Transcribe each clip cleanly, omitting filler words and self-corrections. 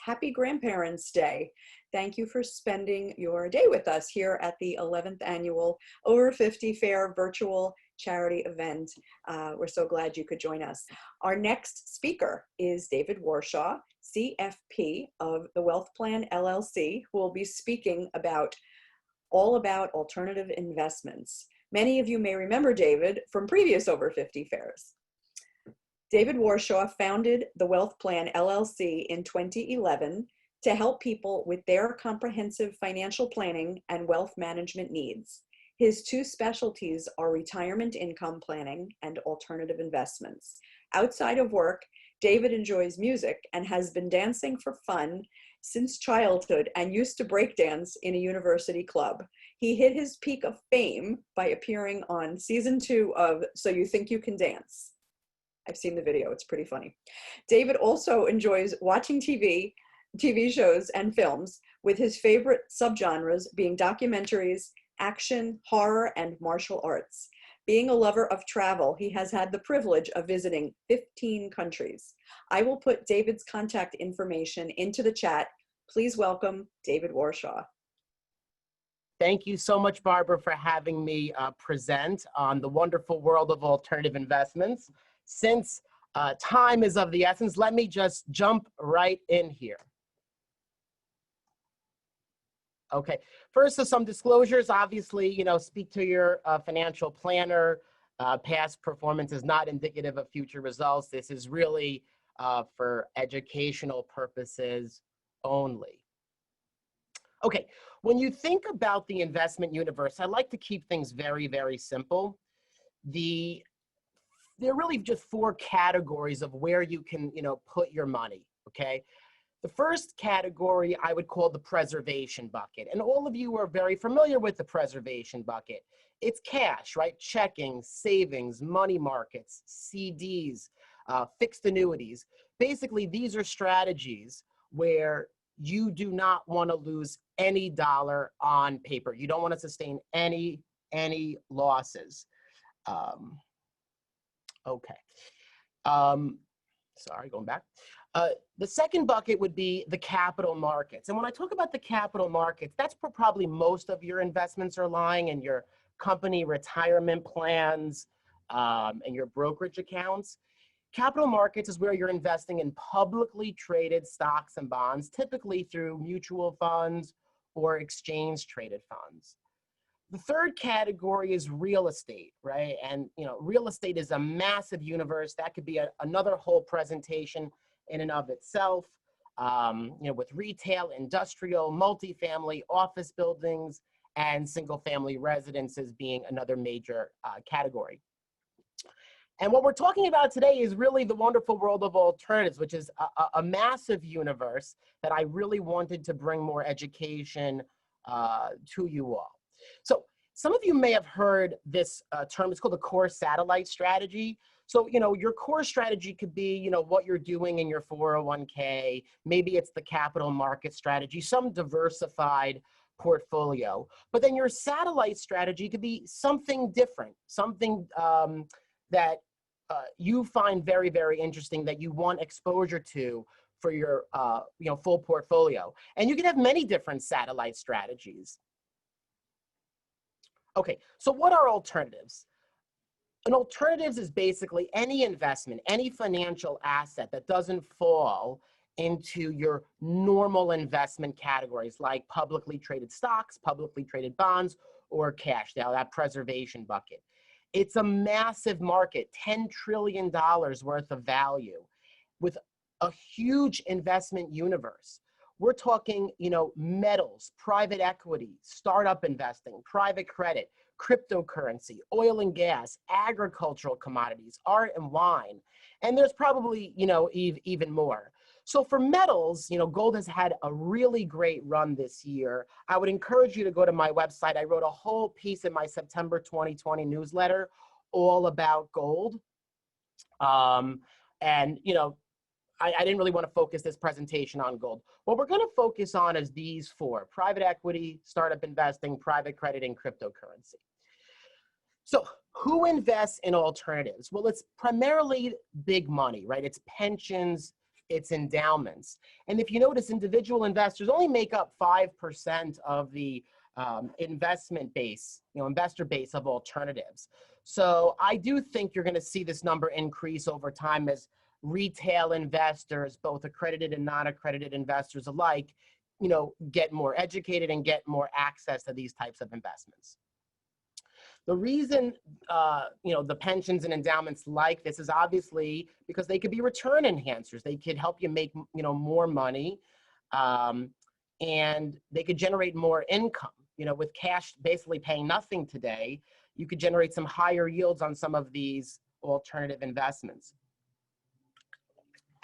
Happy Grandparents' Day. Thank you for spending your day with us here at the 11th annual Over 50 Fair virtual charity event. We're so glad you could join us. Our next speaker is David Warshaw, CFP of the Wealth Plan LLC, who will be speaking all about alternative investments. Many of you may remember David from previous Over 50 fairs. David Warshaw founded the Wealth Plan LLC in 2011 to help people with their comprehensive financial planning and wealth management needs. His two specialties are retirement income planning and alternative investments. Outside of work, David enjoys music and has been dancing for fun since childhood and used to break dance in a university club. He hit his peak of fame by appearing on season 2 of So You Think You Can Dance. I've seen the video, it's pretty funny. David also enjoys watching TV shows and films, with his favorite subgenres being documentaries, action, horror, and martial arts. Being a lover of travel, he has had the privilege of visiting 15 countries. I will put David's contact information into the chat. Please welcome David Warshaw. Thank you so much, Barbara, for having me present on the wonderful world of alternative investments. Since time is of the essence, let me just jump right in here. Okay, first, some disclosures. Obviously, speak to your financial planner. Past performance is not indicative of future results. This is really for educational purposes only. Okay, when you think about the investment universe, I like to keep things very, very simple. There are really just 4 categories of where you can, put your money, okay? The first category I would call the preservation bucket. And all of you are very familiar with the preservation bucket. It's cash, right? Checking, savings, money markets, CDs, fixed annuities. Basically, these are strategies where you do not want to lose any dollar on paper. You don't want to sustain any losses. Okay. Sorry, going back. The second bucket would be the capital markets. And when I talk about the capital markets, that's where probably most of your investments are lying, in your company retirement plans and your brokerage accounts. Capital markets is where you're investing in publicly traded stocks and bonds, typically through mutual funds or exchange traded funds. The third category is real estate, right? And real estate is a massive universe. That could be another whole presentation in and of itself, with retail, industrial, multifamily, office buildings, and single-family residences being another major category. And what we're talking about today is really the wonderful world of alternatives, which is a massive universe that I really wanted to bring more education to you all. So some of you may have heard this term. It's called the core satellite strategy. So, your core strategy could be, what you're doing in your 401k. Maybe it's the capital market strategy, some diversified portfolio. But then your satellite strategy could be something different, something that you find very, very interesting, that you want exposure to for your full portfolio. And you can have many different satellite strategies. Okay, so what are alternatives? An alternatives is basically any investment, any financial asset that doesn't fall into your normal investment categories, like publicly traded stocks, publicly traded bonds, or cash, now that preservation bucket. It's a massive market, $10 trillion worth of value, with a huge investment universe. We're talking, metals, private equity, startup investing, private credit, cryptocurrency, oil and gas, agricultural commodities, art and wine, and there's probably, even more. So for metals, gold has had a really great run this year. I would encourage you to go to my website. I wrote a whole piece in my September 2020 newsletter all about gold. I didn't really want to focus this presentation on gold. What we're going to focus on is these 4: private equity, startup investing, private credit, and cryptocurrency. So who invests in alternatives? Well, it's primarily big money, right? It's pensions, it's endowments. And if you notice, individual investors only make up 5% of the investment base, investor base of alternatives. So I do think you're going to see this number increase over time as retail investors, both accredited and non-accredited investors alike, get more educated and get more access to these types of investments. The reason, the pensions and endowments like this is obviously because they could be return enhancers. They could help you make, more money, and they could generate more income. With cash basically paying nothing today, you could generate some higher yields on some of these alternative investments.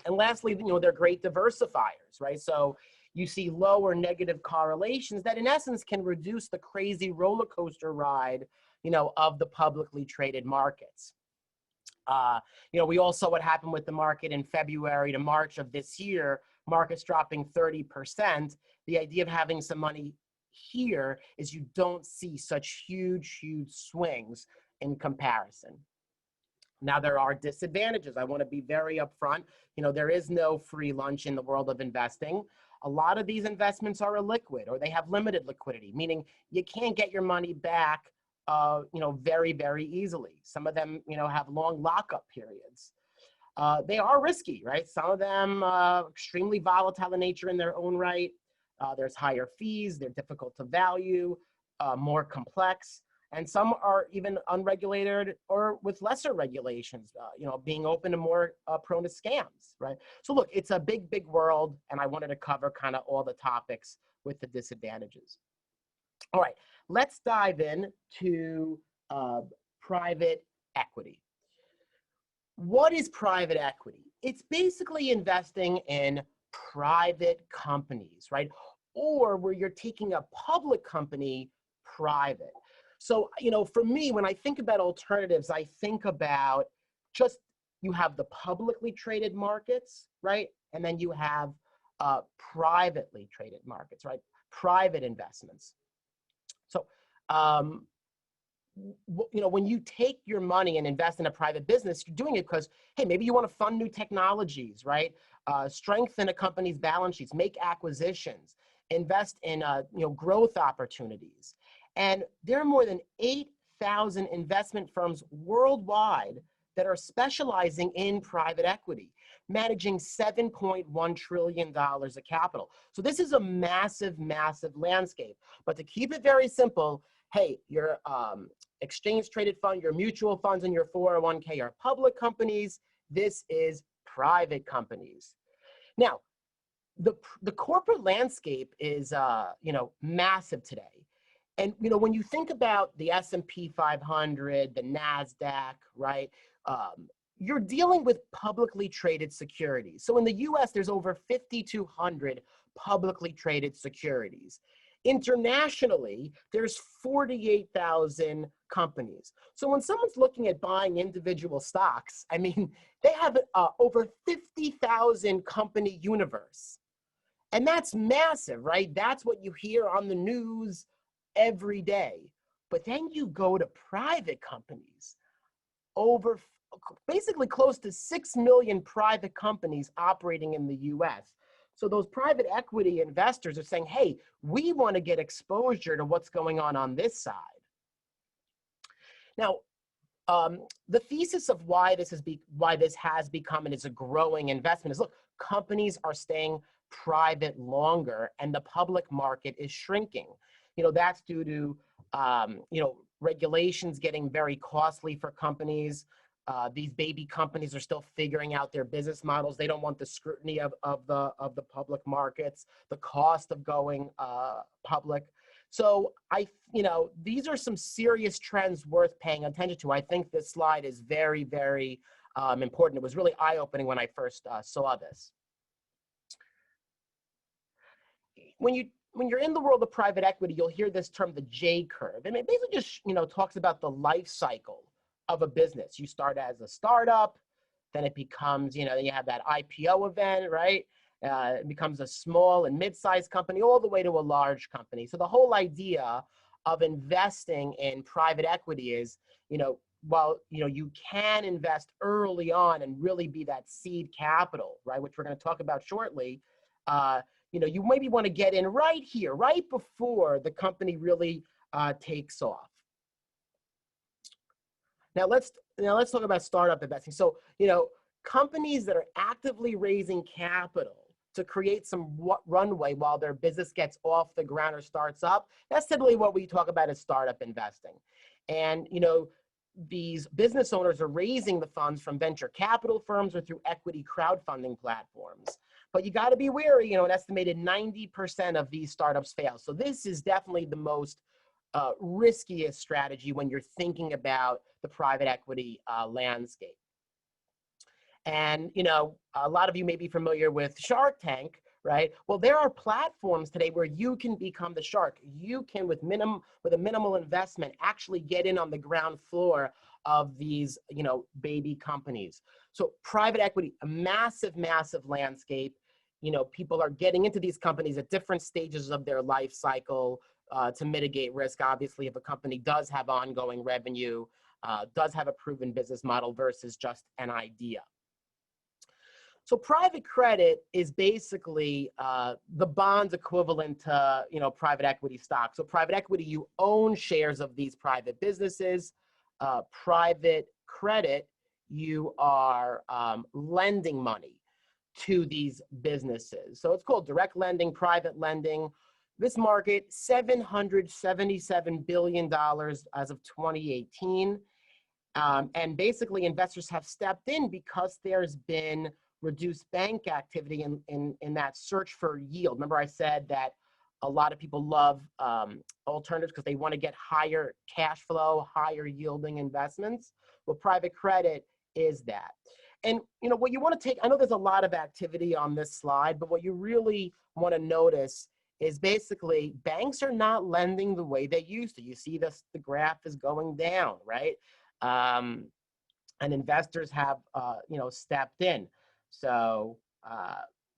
And lastly, they're great diversifiers, right? So you see low or negative correlations that in essence can reduce the crazy roller coaster ride, of the publicly traded markets. We all saw what happened with the market in February to March of this year, markets dropping 30%. The idea of having some money here is you don't see such huge swings in comparison. Now, there are disadvantages. I want to be very upfront. There is no free lunch in the world of investing. A lot of these investments are illiquid or they have limited liquidity, meaning you can't get your money back, very, very easily. Some of them, have long lockup periods. They are risky, right? Some of them extremely volatile in nature in their own right. There's higher fees. They're difficult to value, more complex. And some are even unregulated or with lesser regulations, being open and more prone to scams, right? So look, it's a big, big world, and I wanted to cover kind of all the topics with the disadvantages. All right, let's dive in to private equity. What is private equity? It's basically investing in private companies, right? Or where you're taking a public company private. So, for me, when I think about alternatives, I think about just you have the publicly traded markets, right? And then you have privately traded markets, right? Private investments. So, when you take your money and invest in a private business, you're doing it because, hey, maybe you want to fund new technologies, right? Strengthen a company's balance sheets, make acquisitions, invest in, growth opportunities. And there are more than 8,000 investment firms worldwide that are specializing in private equity, managing $7.1 trillion of capital. So this is a massive, massive landscape. But to keep it very simple, hey, your exchange-traded fund, your mutual funds, and your 401k are public companies. This is private companies. Now, the corporate landscape is, massive today. And, when you think about the S&P 500, the NASDAQ, right, you're dealing with publicly traded securities. So in the US, there's over 5,200 publicly traded securities. Internationally, there's 48,000 companies. So when someone's looking at buying individual stocks, I mean, they have over 50,000 company universe. And that's massive, right? That's what you hear on the news every day. But then you go to private companies, over basically close to 6 million private companies operating in the US. So those private equity investors are saying, hey, we want to get exposure to what's going on this side. Now, the thesis of why this has become and is a growing investment is, look, companies are staying private longer and the public market is shrinking. That's due to, regulations getting very costly for companies. These baby companies are still figuring out their business models. They don't want the scrutiny of the public markets, the cost of going public. So these are some serious trends worth paying attention to. I think this slide is very, very important. It was really eye-opening when I first saw this. When you're in the world of private equity, you'll hear this term, the J curve. And it basically just, talks about the life cycle of a business. You start as a startup, then it becomes, then you have that IPO event, right? It becomes a small and mid-sized company all the way to a large company. So the whole idea of investing in private equity is, while you can invest early on and really be that seed capital, right, which we're going to talk about shortly, you maybe want to get in right here, right before the company really takes off. Now let's talk about startup investing. So companies that are actively raising capital to create some runway while their business gets off the ground or starts up, that's typically what we talk about as startup investing. And these business owners are raising the funds from venture capital firms or through equity crowdfunding platforms. But you got to be wary, an estimated 90% of these startups fail. So this is definitely the most riskiest strategy when you're thinking about the private equity landscape. And, a lot of you may be familiar with Shark Tank, right? Well, there are platforms today where you can become the shark. You can, with a minimal investment, actually get in on the ground floor of these, baby companies. So private equity, a massive, massive landscape. People are getting into these companies at different stages of their life cycle to mitigate risk. Obviously, if a company does have ongoing revenue, does have a proven business model versus just an idea. So private credit is basically the bonds equivalent to private equity stock. So private equity, you own shares of these private businesses. Private credit, you are lending money to these businesses. So it's called direct lending, private lending. This market, $777 billion as of 2018. And basically investors have stepped in because there's been reduced bank activity in that search for yield. Remember I said that a lot of people love alternatives because they want to get higher cash flow, higher yielding investments. Well, private credit is that. And what you want to take, I know there's a lot of activity on this slide, but what you really want to notice is basically banks are not lending the way they used to. You see this, the graph is going down, right? And investors have, stepped in. So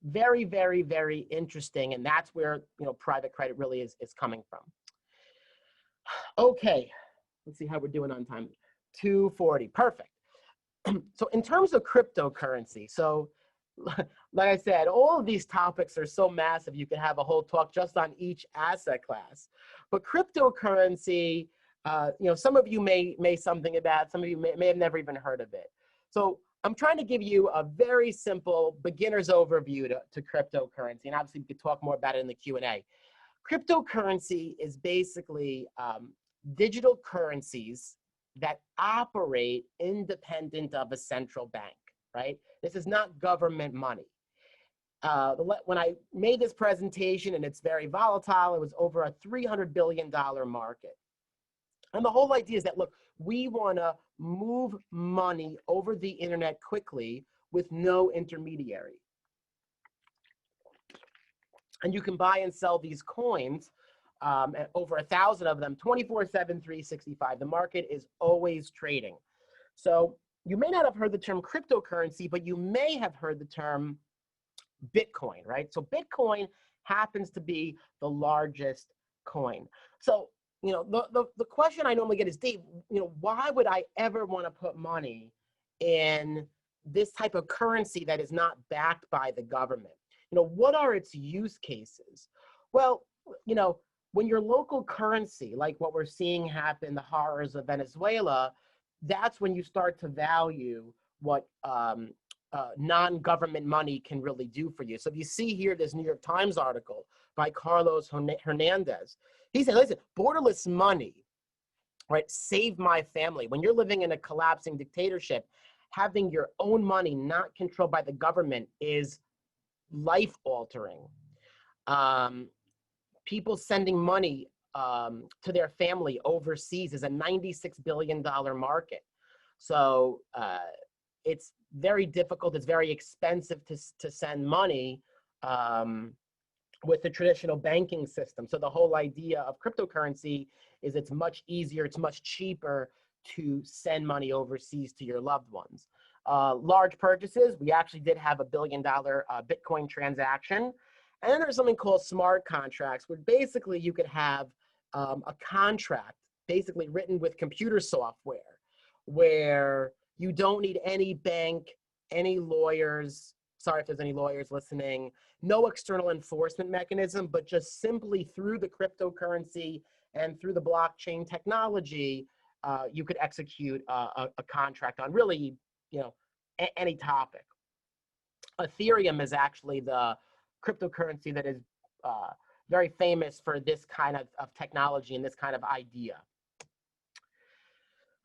very, very, very interesting. And that's where, private credit really is coming from. Okay, let's see how we're doing on time. 2:40, perfect. So in terms of cryptocurrency, so like I said, all of these topics are so massive, you could have a whole talk just on each asset class. But cryptocurrency, some of you may something about, some of you may have never even heard of it. So I'm trying to give you a very simple beginner's overview to cryptocurrency, and obviously we could talk more about it in the Q&A. Cryptocurrency is basically digital currencies that operate independent of a central bank, right? This is not government money. When I made this presentation, and it's very volatile, it was over a $300 billion market. And the whole idea is that, look, we want to move money over the internet quickly with no intermediary. And you can buy and sell these coins, over 1,000 of them, 24/7, 365. The market is always trading. So you may not have heard the term cryptocurrency, but you may have heard the term Bitcoin, right? So Bitcoin happens to be the largest coin. So, the question I normally get is, Dave, why would I ever want to put money in this type of currency that is not backed by the government? What are its use cases? Well, when your local currency, like what we're seeing happen, the horrors of Venezuela, that's when you start to value what non-government money can really do for you. So if you see here this New York Times article by Carlos Hernandez, he said, listen, borderless money, right, saved my family. When you're living in a collapsing dictatorship, having your own money not controlled by the government is life-altering. People sending money to their family overseas is a $96 billion market. So it's very difficult, it's very expensive to send money with the traditional banking system. So the whole idea of cryptocurrency is it's much easier, it's much cheaper to send money overseas to your loved ones. Large purchases, we actually did have a $1 billion Bitcoin transaction. And then there's something called smart contracts, where basically you could have a contract basically written with computer software where you don't need any bank, any lawyers. Sorry if there's any lawyers listening. No external enforcement mechanism, but just simply through the cryptocurrency and through the blockchain technology, you could execute a contract on really, any topic. Ethereum is actually the cryptocurrency that is very famous for this kind of technology and this kind of idea.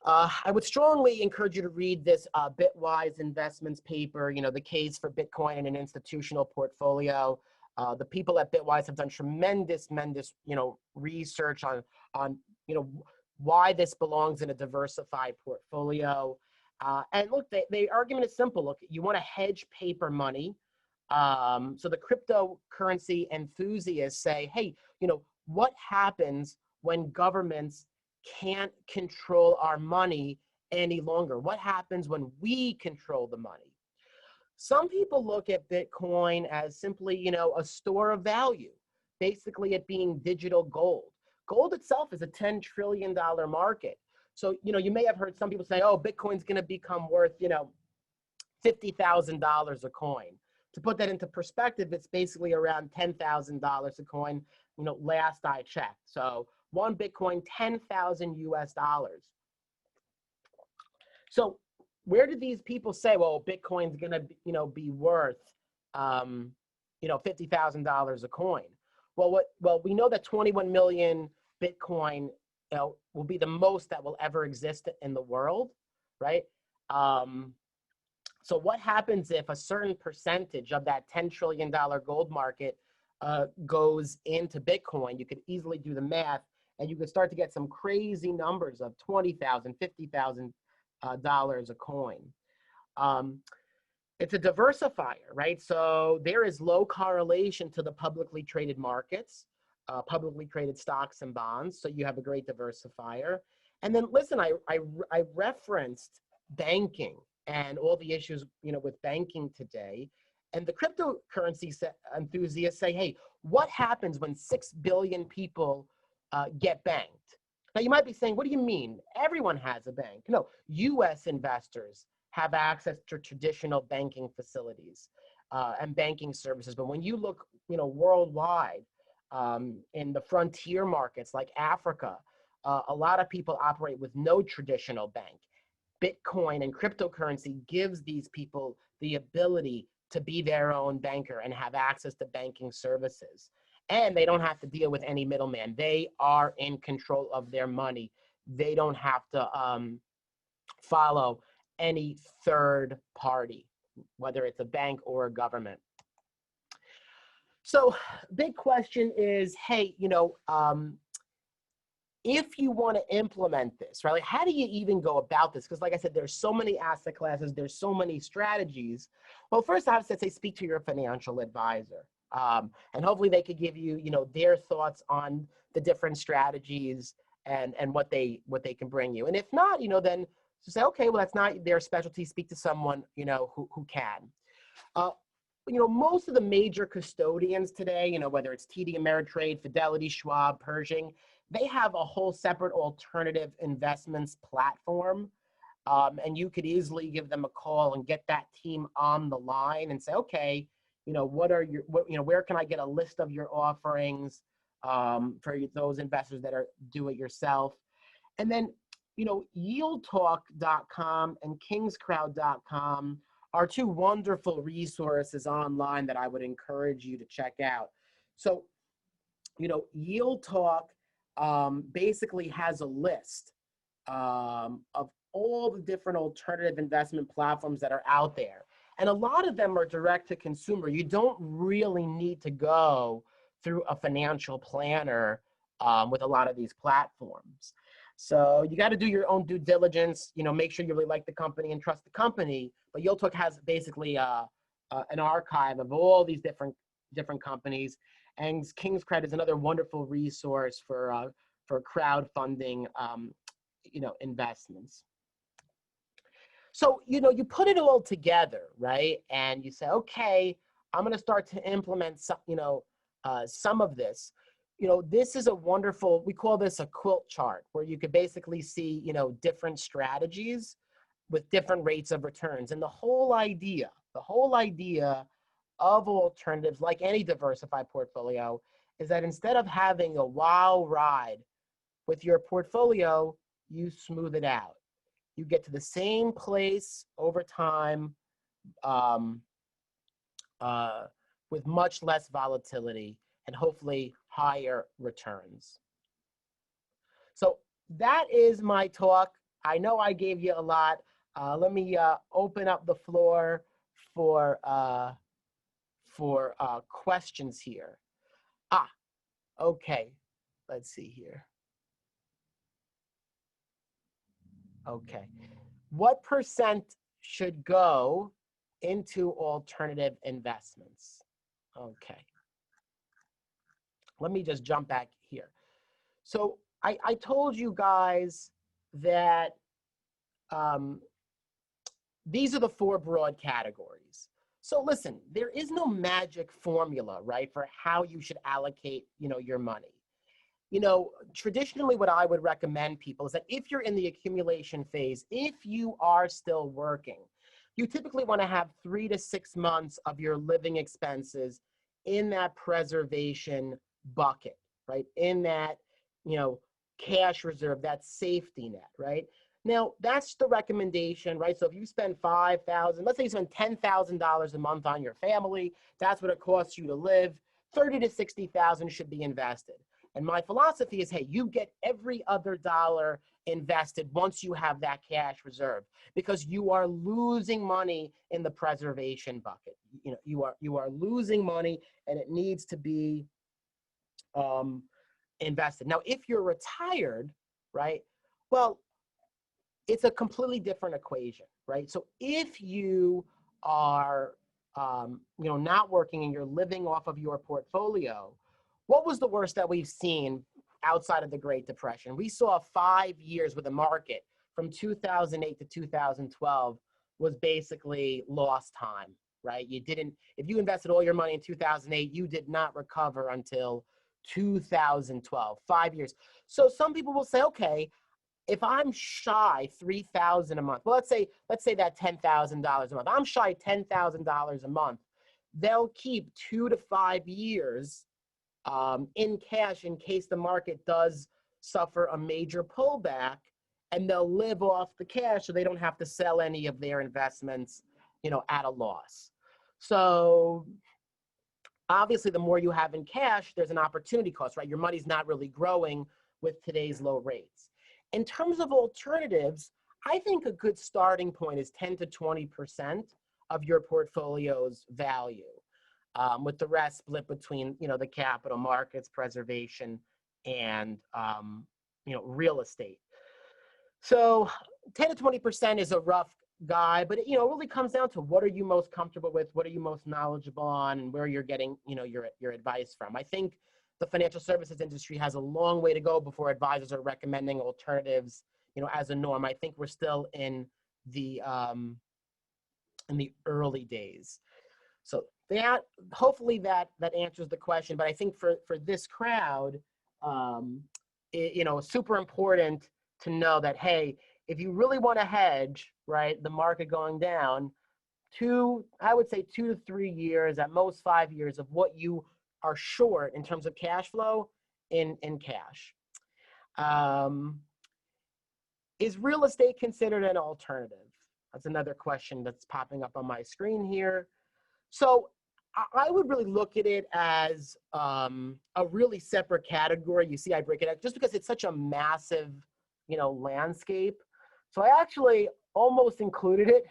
I would strongly encourage you to read this Bitwise Investments paper, the case for Bitcoin in an institutional portfolio. The people at Bitwise have done tremendous, research on why this belongs in a diversified portfolio. And look, the argument is simple. Look, you want to hedge paper money. So the cryptocurrency enthusiasts say, hey, what happens when governments can't control our money any longer? What happens when we control the money? Some people look at Bitcoin as simply, a store of value, basically it being digital gold. Gold itself is a $10 trillion market. So, you may have heard some people say, oh, Bitcoin's going to become worth, $50,000 a coin. To put that into perspective, it's basically around $10,000 a coin, last I checked. So one Bitcoin, 10,000 US dollars. So where did these people say, well, Bitcoin's going to, be worth, $50,000 a coin? Well, we know that 21 million Bitcoin, will be the most that will ever exist in the world, right? So what happens if a certain percentage of that $10 trillion gold market goes into Bitcoin? You could easily do the math, and you could start to get some crazy numbers of $20,000, $50,000 a coin. It's a diversifier, right? So there is low correlation to the publicly traded markets, publicly traded stocks and bonds. So you have a great diversifier. And then listen, I referenced banking and all the issues, with banking today. And the cryptocurrency enthusiasts say, hey, what happens when 6 billion people get banked? Now, you might be saying, what do you mean? Everyone has a bank. No, US investors have access to traditional banking facilities and banking services. But when you look, worldwide, in the frontier markets like Africa, a lot of people operate with no traditional bank. Bitcoin and cryptocurrency gives these people the ability to be their own banker and have access to banking services. And they don't have to deal with any middleman. They are in control of their money. They don't have to follow any third party, whether it's a bank or a government. So big question is, hey, if you want to implement this, right? Like, how do you even go about this? Because like I said, there's so many asset classes, there's so many strategies. Well, first I have to say, speak to your financial advisor. And hopefully they could give you, their thoughts on the different strategies and what they can bring you. And if not, then to say, okay, well, that's not their specialty. Speak to someone, who can. Most of the major custodians today, whether it's TD Ameritrade, Fidelity, Schwab, Pershing, they have a whole separate alternative investments platform. And you could easily give them a call and get that team on the line and say, okay, where can I get a list of your offerings for those investors that are do it yourself? And then, yieldtalk.com and kingscrowd.com are two wonderful resources online that I would encourage you to check out. So, Yield Talk basically has a list of all the different alternative investment platforms that are out there. And a lot of them are direct to consumer. You don't really need to go through a financial planner with a lot of these platforms. So you got to do your own due diligence, make sure you really like the company and trust the company. But Yield Talk has basically an archive of all these different companies. And KingsCred is another wonderful resource for crowdfunding, investments. So, you put it all together, right? And you say, okay, I'm going to start to implement some of this. this is a wonderful, we call this a quilt chart, where you could basically see, different strategies with different rates of returns. And the whole idea of alternatives, like any diversified portfolio, is that instead of having a wild ride with your portfolio, you smooth it out. You get to the same place over time, um, with much less volatility and hopefully higher returns. So that is my talk. I know I gave you a lot. Let me open up the floor for questions here. Okay. Let's see here. Okay. What percent should go into alternative investments? Okay. Let me just jump back here. So I told you guys that these are the 4 broad categories. So listen, there is no magic formula, right, for how you should allocate, your money. Traditionally what I would recommend people is that if you're in the accumulation phase, if you are still working, you typically want to have 3 to 6 months of your living expenses in that preservation bucket, right? In that, cash reserve, that safety net, right? Now, that's the recommendation, right? So if you spend $5,000, let's say you spend $10,000 a month on your family, that's what it costs you to live, 30 to 60,000 should be invested. And my philosophy is, hey, you get every other dollar invested once you have that cash reserve, because you are losing money in the preservation bucket. You are losing money, and it needs to be invested. Now, if you're retired, right, well, it's a completely different equation, right? So if you are, not working and you're living off of your portfolio, what was the worst that we've seen outside of the Great Depression? We saw 5 years where the market from 2008 to 2012 was basically lost time, right? If you invested all your money in 2008, you did not recover until 2012, 5 years. So some people will say, okay, if I'm shy $3,000 a month, well, let's say that $10,000 a month, I'm shy $10,000 a month, they'll keep 2 to 5 years in cash in case the market does suffer a major pullback, and they'll live off the cash so they don't have to sell any of their investments, at a loss. So obviously, the more you have in cash, there's an opportunity cost, right? Your money's not really growing with today's low rates. In terms of alternatives, I think a good starting point is 10 to 20% of your portfolio's value, with the rest split between, the capital markets, preservation, and, real estate. So 10 to 20% is a rough guide, but it really comes down to what are you most comfortable with, what are you most knowledgeable on, and where you're getting, your advice from. I think the financial services industry has a long way to go before advisors are recommending alternatives, as a norm. I think we're still in the early days. So that, hopefully that answers the question. But I think for this crowd, it's super important to know that, hey, if you really want to hedge, right, the market going down, I would say 2 to 3 years, at most 5 years, of what you are short in terms of cash flow in cash. Is real estate considered an alternative? That's another question that's popping up on my screen here. So I would really look at it as a really separate category. You see, I break it out just because it's such a massive, landscape. So I actually almost included it,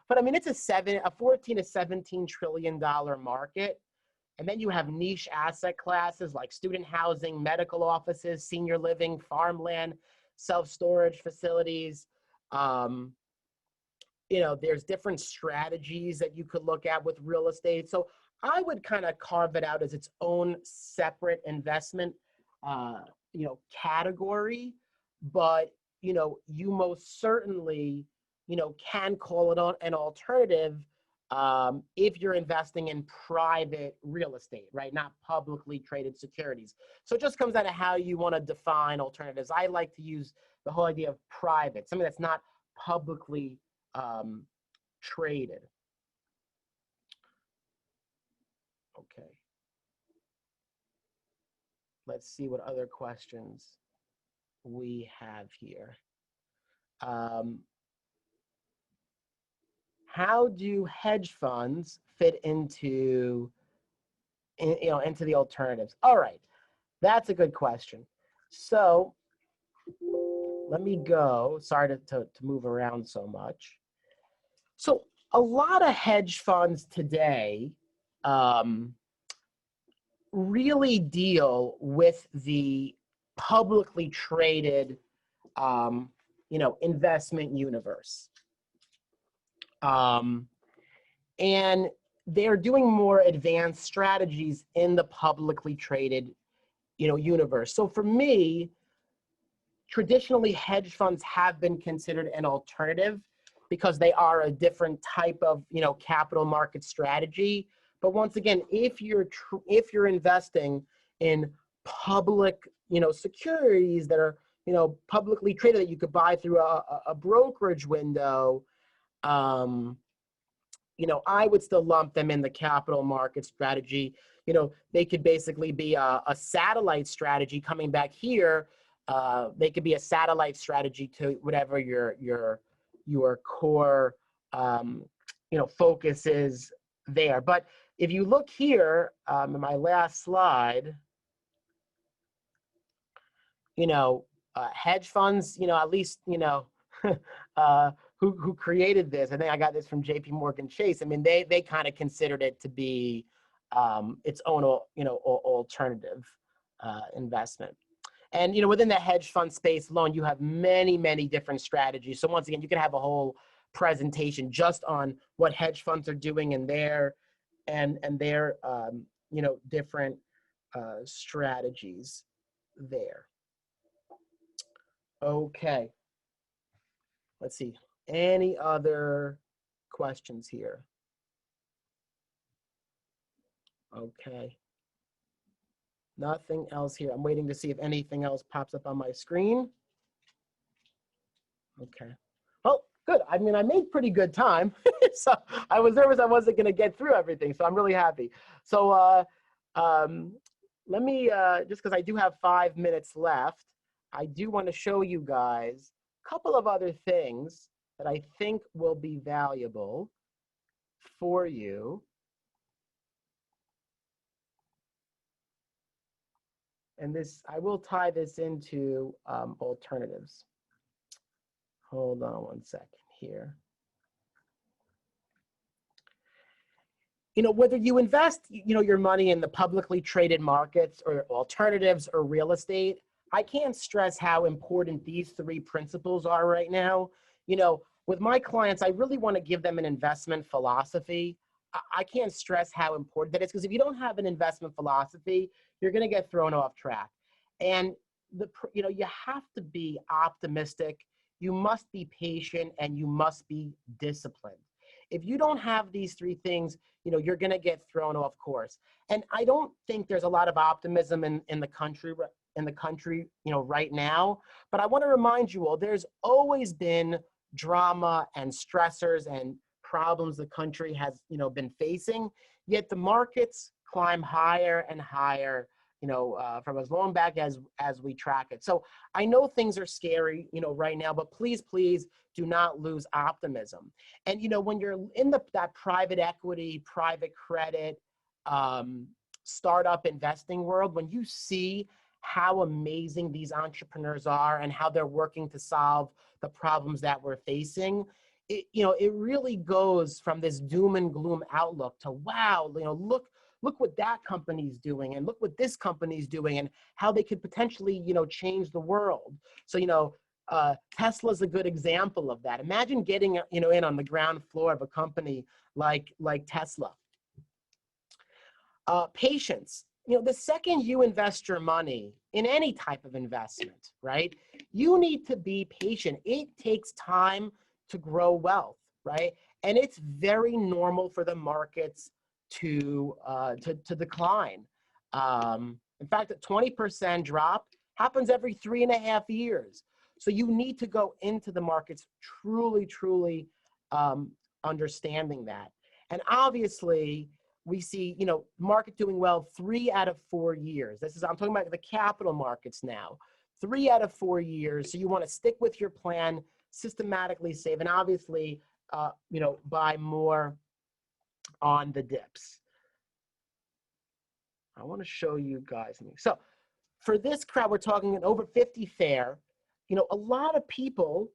but I mean, it's a 14 to 17 trillion dollar market. And then you have niche asset classes like student housing, medical offices, senior living, farmland, self-storage facilities. There's different strategies that you could look at with real estate. So I would kind of carve it out as its own separate investment, category. But, you most certainly, can call it an alternative if you're investing in private real estate, right? Not publicly traded securities. So it just comes down to how you want to define alternatives. I like to use the whole idea of private, something that's not publicly traded. Okay. Let's see what other questions we have here. How do hedge funds fit into the alternatives? All right, that's a good question. So let me go. Sorry to move around so much. So a lot of hedge funds today really deal with the publicly traded, investment universe. And they're doing more advanced strategies in the publicly traded, universe. So for me, traditionally, hedge funds have been considered an alternative because they are a different type of, capital market strategy. But once again, if you're investing in public, securities that are, publicly traded that you could buy through a brokerage window, I would still lump them in the capital market strategy. They could basically be a satellite strategy coming back here. They could be a satellite strategy to whatever your core, focus is there. But if you look here, in my last slide, hedge funds, at least, who created this. I think I got this from JP Morgan Chase. I mean, they kind of considered it to be its own, alternative investment. And, within the hedge fund space alone, you have many, many different strategies. So once again, you can have a whole presentation just on what hedge funds are doing and their different strategies there. Okay. Let's see. Any other questions here? Okay. Nothing else here. I'm waiting to see if anything else pops up on my screen. Okay. Well, good. I mean, I made pretty good time. So I was nervous I wasn't going to get through everything. So I'm really happy. So let me, just because I do have 5 minutes left, I do want to show you guys a couple of other things that I think will be valuable for you. And this, I will tie this into alternatives. Hold on one second here. Whether you invest, your money in the publicly traded markets or alternatives or real estate, I can't stress how important these three principles are right now. With my clients, I really want to give them an investment philosophy. I can't stress how important that is, because if you don't have an investment philosophy, you're going to get thrown off track. And you have to be optimistic. You must be patient, and you must be disciplined. If you don't have these three things, you're going to get thrown off course. And I don't think there's a lot of optimism in the country right now. But I want to remind you all, there's always been drama and stressors and problems the country has, been facing. Yet the markets climb higher and higher, from as long back as we track it. So I know things are scary, right now, but please, please do not lose optimism. And, when you're in that private equity, private credit, startup investing world, when you see how amazing these entrepreneurs are and how they're working to solve the problems that we're facing, it really goes from this doom and gloom outlook to, wow, look what that company's doing, and look what this company's doing, and how they could potentially, change the world. So, Tesla's a good example of that. Imagine getting, in on the ground floor of a company like Tesla. Patience. The second you invest your money in any type of investment, right, you need to be patient. It takes time to grow wealth, right? And it's very normal for the markets to decline. In fact, a 20% drop happens every 3.5 years. So you need to go into the markets truly understanding that. And obviously, we see, market doing well 3 out of 4 years. I'm talking about the capital markets now. 3 out of 4 years. So you want to stick with your plan, systematically save, and obviously, buy more on the dips. I want to show you guys something. So for this crowd, we're talking an over 50 fair. A lot of people,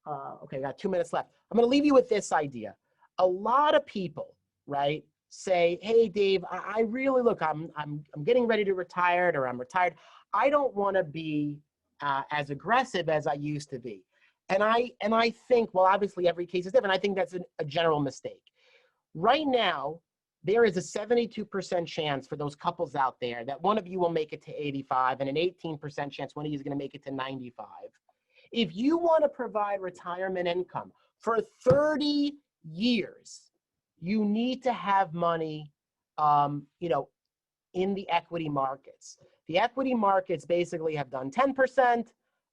okay, I got 2 minutes left. I'm going to leave you with this idea. A lot of people, right, say, hey, Dave, I really, look, I'm getting ready to retire, or I'm retired. I don't want to be as aggressive as I used to be. And I think, well, obviously every case is different. I think that's a general mistake. Right now, there is a 72% chance for those couples out there that one of you will make it to 85 and an 18% chance one of you is going to make it to 95. If you want to provide retirement income for 30 years, you need to have money, in the equity markets. The equity markets basically have done 10%,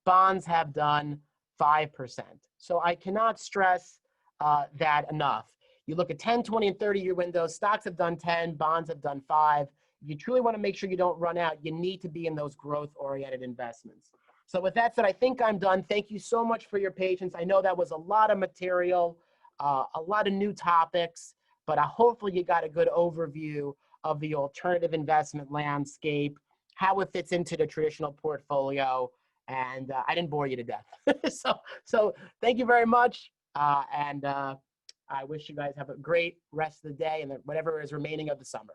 bonds have done 5%. So I cannot stress that enough. You look at 10, 20, and 30-year windows, stocks have done 10, bonds have done 5. If you truly want to make sure you don't run out, you need to be in those growth-oriented investments. So with that said, I think I'm done. Thank you so much for your patience. I know that was a lot of material, a lot of new topics, but hopefully you got a good overview of the alternative investment landscape, how it fits into the traditional portfolio, and I didn't bore you to death. So thank you very much, and I wish you guys have a great rest of the day and whatever is remaining of the summer.